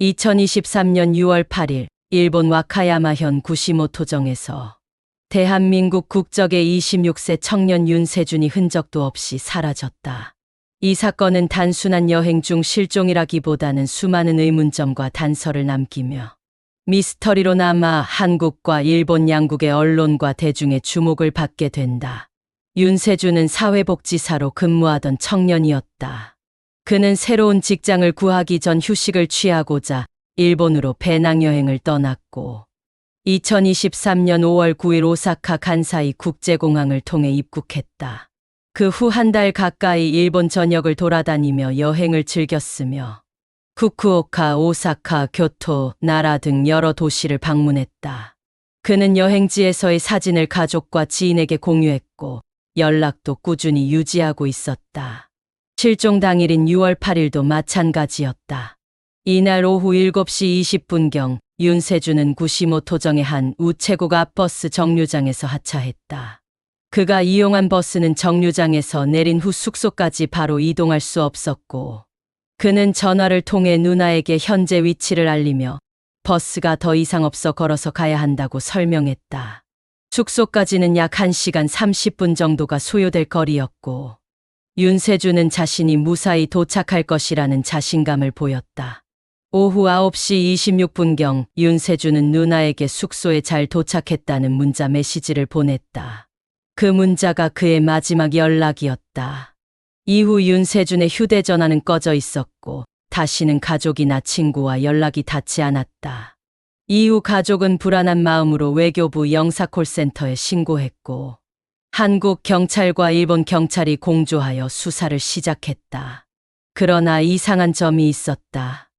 2023년 6월 8일 일본 와카야마현 구시모토정에서 대한민국 국적의 26세 청년 윤세준이 흔적도 없이 사라졌다. 이 사건은 단순한 여행 중 실종이라기보다는 수많은 의문점과 단서를 남기며 미스터리로 남아 한국과 일본 양국의 언론과 대중의 주목을 받게 된다. 윤세준은 사회복지사로 근무하던 청년이었다. 그는 새로운 직장을 구하기 전 휴식을 취하고자 일본으로 배낭여행을 떠났고 2023년 5월 9일 오사카 간사이 국제공항을 통해 입국했다. 그 후 한 달 가까이 일본 전역을 돌아다니며 여행을 즐겼으며 후쿠오카, 오사카, 교토, 나라 등 여러 도시를 방문했다. 그는 여행지에서의 사진을 가족과 지인에게 공유했고 연락도 꾸준히 유지하고 있었다. 실종 당일인 6월 8일도 마찬가지였다. 이날 오후 7시 20분경 윤세준은 구시모토정의 한 우체국 앞 버스 정류장에서 하차했다. 그가 이용한 버스는 정류장에서 내린 후 숙소까지 바로 이동할 수 없었고 그는 전화를 통해 누나에게 현재 위치를 알리며 버스가 더 이상 없어 걸어서 가야 한다고 설명했다. 숙소까지는 약 1시간 30분 정도가 소요될 거리였고 윤세준은 자신이 무사히 도착할 것이라는 자신감을 보였다. 오후 9시 26분경 윤세준은 누나에게 숙소에 잘 도착했다는 문자 메시지를 보냈다. 그 문자가 그의 마지막 연락이었다. 이후 윤세준의 휴대전화는 꺼져 있었고 다시는 가족이나 친구와 연락이 닿지 않았다. 이후 가족은 불안한 마음으로 외교부 영사콜센터에 신고했고 한국 경찰과 일본 경찰이 공조하여 수사를 시작했다. 그러나 이상한 점이 있었다.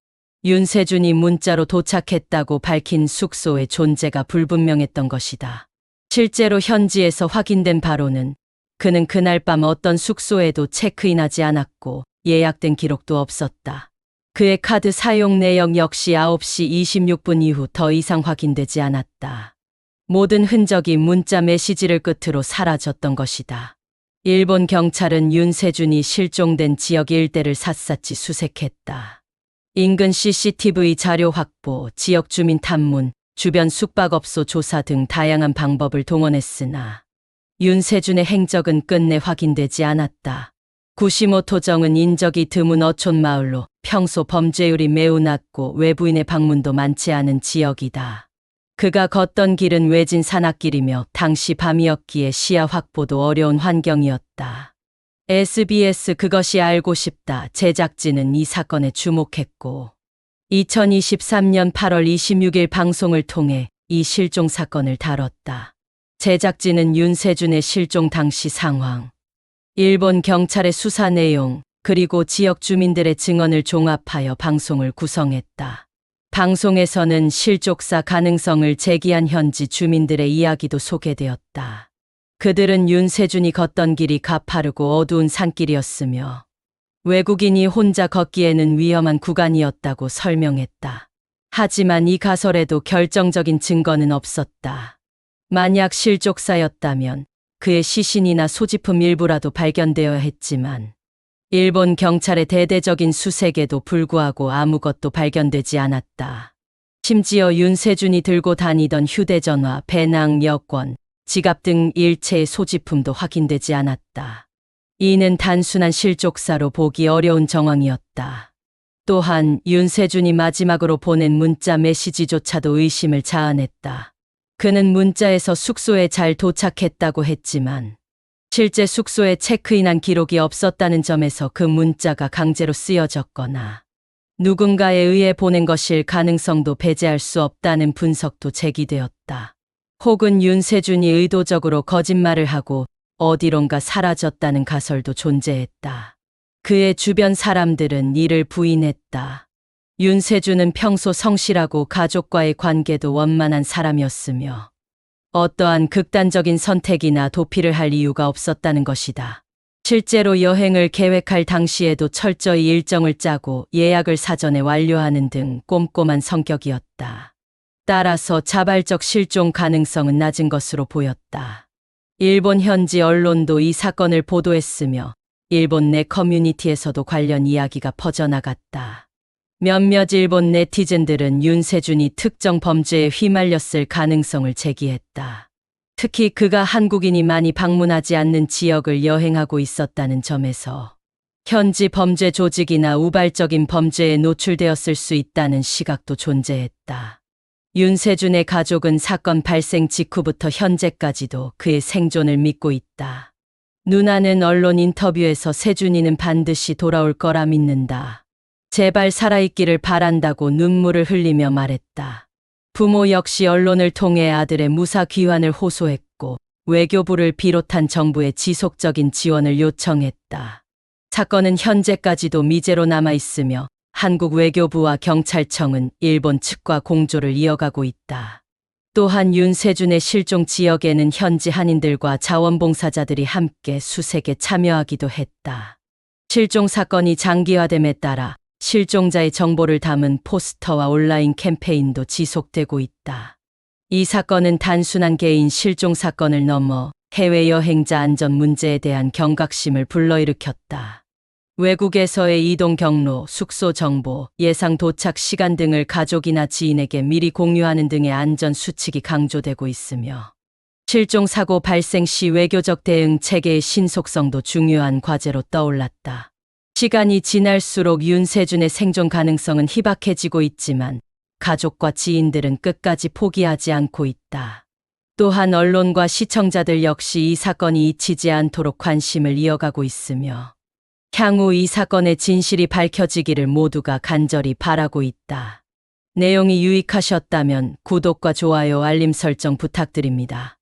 윤세준이 문자로 도착했다고 밝힌 숙소의 존재가 불분명했던 것이다. 실제로 현지에서 확인된 바로는 그는 그날 밤 어떤 숙소에도 체크인하지 않았고 예약된 기록도 없었다. 그의 카드 사용 내역 역시 9시 26분 이후 더 이상 확인되지 않았다. 모든 흔적이 문자 메시지를 끝으로 사라졌던 것이다. 일본 경찰은 윤세준이 실종된 지역 일대를 샅샅이 수색했다. 인근 CCTV 자료 확보, 지역 주민 탐문, 주변 숙박업소 조사 등 다양한 방법을 동원했으나 윤세준의 행적은 끝내 확인되지 않았다. 구시모토정은 인적이 드문 어촌 마을로 평소 범죄율이 매우 낮고 외부인의 방문도 많지 않은 지역이다. 그가 걷던 길은 외진 산악길이며 당시 밤이었기에 시야 확보도 어려운 환경이었다. SBS 그것이 알고 싶다 제작진은 이 사건에 주목했고 2023년 8월 26일 방송을 통해 이 실종 사건을 다뤘다. 제작진은 윤세준의 실종 당시 상황, 일본 경찰의 수사 내용, 그리고 지역 주민들의 증언을 종합하여 방송을 구성했다. 방송에서는 실족사 가능성을 제기한 현지 주민들의 이야기도 소개되었다. 그들은 윤세준이 걷던 길이 가파르고 어두운 산길이었으며 외국인이 혼자 걷기에는 위험한 구간이었다고 설명했다. 하지만 이 가설에도 결정적인 증거는 없었다. 만약 실족사였다면 그의 시신이나 소지품 일부라도 발견되어야 했지만 일본 경찰의 대대적인 수색에도 불구하고 아무것도 발견되지 않았다. 심지어 윤세준이 들고 다니던 휴대전화, 배낭, 여권, 지갑 등 일체의 소지품도 확인되지 않았다. 이는 단순한 실족사로 보기 어려운 정황이었다. 또한 윤세준이 마지막으로 보낸 문자 메시지조차도 의심을 자아냈다. 그는 문자에서 숙소에 잘 도착했다고 했지만 실제 숙소에 체크인한 기록이 없었다는 점에서 그 문자가 강제로 쓰여졌거나 누군가에 의해 보낸 것일 가능성도 배제할 수 없다는 분석도 제기되었다. 혹은 윤세준이 의도적으로 거짓말을 하고 어디론가 사라졌다는 가설도 존재했다. 그의 주변 사람들은 이를 부인했다. 윤세준은 평소 성실하고 가족과의 관계도 원만한 사람이었으며 어떠한 극단적인 선택이나 도피를 할 이유가 없었다는 것이다. 실제로 여행을 계획할 당시에도 철저히 일정을 짜고 예약을 사전에 완료하는 등 꼼꼼한 성격이었다. 따라서 자발적 실종 가능성은 낮은 것으로 보였다. 일본 현지 언론도 이 사건을 보도했으며 일본 내 커뮤니티에서도 관련 이야기가 퍼져나갔다. 몇몇 일본 네티즌들은 윤세준이 특정 범죄에 휘말렸을 가능성을 제기했다. 특히 그가 한국인이 많이 방문하지 않는 지역을 여행하고 있었다는 점에서 현지 범죄 조직이나 우발적인 범죄에 노출되었을 수 있다는 시각도 존재했다. 윤세준의 가족은 사건 발생 직후부터 현재까지도 그의 생존을 믿고 있다. 누나는 언론 인터뷰에서 세준이는 반드시 돌아올 거라 믿는다. 제발 살아있기를 바란다고 눈물을 흘리며 말했다. 부모 역시 언론을 통해 아들의 무사 귀환을 호소했고 외교부를 비롯한 정부의 지속적인 지원을 요청했다. 사건은 현재까지도 미제로 남아있으며 한국 외교부와 경찰청은 일본 측과 공조를 이어가고 있다. 또한 윤세준의 실종 지역에는 현지 한인들과 자원봉사자들이 함께 수색에 참여하기도 했다. 실종 사건이 장기화됨에 따라 실종자의 정보를 담은 포스터와 온라인 캠페인도 지속되고 있다. 이 사건은 단순한 개인 실종 사건을 넘어 해외여행자 안전 문제에 대한 경각심을 불러일으켰다. 외국에서의 이동 경로, 숙소 정보, 예상 도착 시간 등을 가족이나 지인에게 미리 공유하는 등의 안전 수칙이 강조되고 있으며 실종 사고 발생 시 외교적 대응 체계의 신속성도 중요한 과제로 떠올랐다. 시간이 지날수록 윤세준의 생존 가능성은 희박해지고 있지만 가족과 지인들은 끝까지 포기하지 않고 있다. 또한 언론과 시청자들 역시 이 사건이 잊히지 않도록 관심을 이어가고 있으며 향후 이 사건의 진실이 밝혀지기를 모두가 간절히 바라고 있다. 내용이 유익하셨다면 구독과 좋아요, 알림 설정 부탁드립니다.